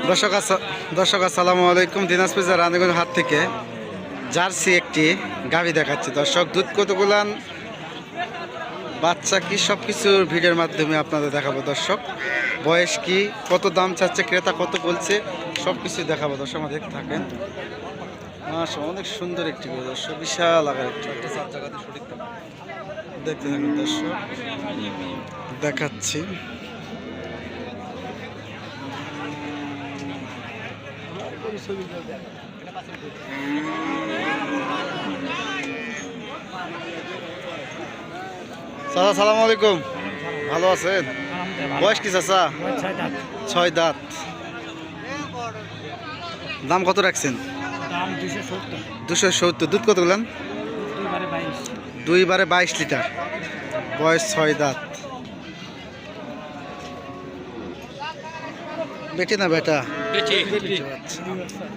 দর্শক আসসালামু আলাইকুম। দিনাজপুর জেলা রানীগঞ্জ হাট থেকে জার্সি একটি গাভী দেখাচ্ছি। দর্শক দুধ কতগুলান, বাচ্চা কি, সব কিছুর ভিডিওর মাধ্যমে আপনাদের দেখাবো। দর্শক বয়স কি, কত দাম চাচ্ছে ক্রেতা, কত বলছে, সব কিছু দেখাবো। দর্শক আমার দেখতে থাকেন। মাশাআল্লাহ, অনেক সুন্দর একটি গরু দর্শক, বিশাল আকার একটি। দেখতে থাকুন দর্শক, দেখাচ্ছি। চাচা সালামু আলাইকুম, ভালো আছেন? বয়স কি চাচা? 6 দাঁত। দাম কত রাখছেন? 270। দুধ কত বললেন? 22 লিটার। বয়স 6 দাঁত। বেটি না বেটা? বেটি।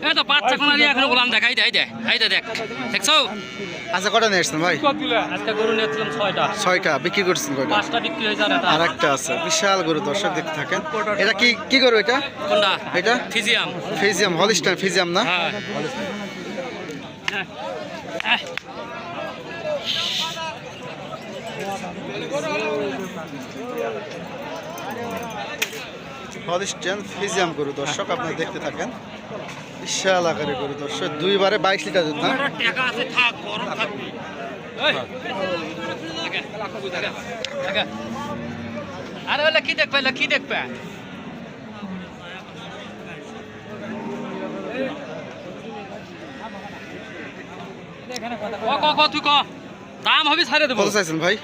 এই তো বাচ্চা কোনা দিয়ে এখনো গোলাম দেখাই দেয়, এই দেখ দেখছো? আচ্ছা, কটা নিয়ে আসছেন ভাই? আজকে গরু নিয়েছিলাম 6টা। 6টা বিক্রি করছেন কয়টা? 5টা বিক্রি হয়ে যায়। আর একটা আছে, বিশাল গরু দর্শক, দেখতে থাকেন। এটা কি গরু এটা? কোনটা? এটা ফিজিয়াম। ফিজিয়াম, হলিস্টাইন ফিজিয়াম না? হ্যাঁ। হলিস্টাইন ফিজিয়াম গরু দর্শক, আপনারা দেখতে থাকেন। বিশাল আকারের গরু দর্শক, 22 লিটার দুধ না? টাকা আছে, থাক গরম থাকবি। আরে ওলা কি দেখবে? তুই ক দাম হবে ছাড়ে দেবো। কত চাইছেন ভাই?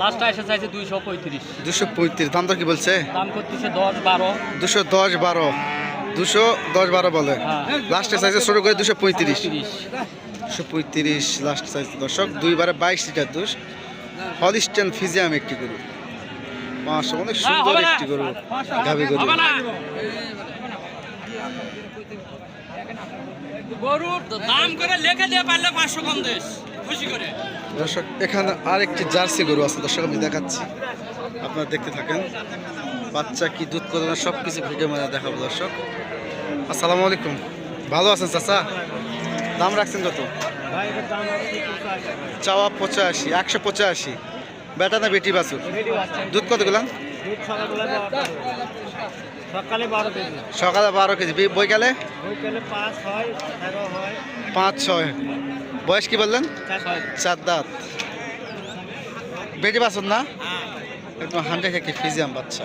লাস্ট এসে চাইছে 235। 235। দাম তো কি বলছে? দাম করতেছে 10-12। 210-12। 210-12 বলে। লাস্টে চাইছে ছোট করে 235। 235 লাস্ট সাইজ দর্শক। 22 লিটার দুধ, হলিস্টাইন ফিজিয়াম একটি গরু। মাশাআল্লাহ, অনেক সুন্দর একটি গরু, গাভী গরু। গরুর দাম করে লিখে দিয়ে পারলে 500 কম দেশ খুশি করে। দর্শক এখানে আরেকটি জার্সি গরু আছে দর্শক, আমি দেখাচ্ছি, আপনারা দেখতে থাকেন। বাচ্চা কি, দুধ কত, সব কিছু ভিডিও মধ্যে দেখাবো দর্শক। আসসালামু আলাইকুম, ভালো আছেন চাচা? দাম রাখছেন কত? চাওয়া 85। 185। বেটা না বেটি বাছুর? দুধ কত গেলাম? সকালে 12 কেজি, বৈকালে 5-6। বয়স কি বললেন? 4 দাঁত। বেটি বাছুর না? একদম 100 ফিজিয়াম বাচ্চা।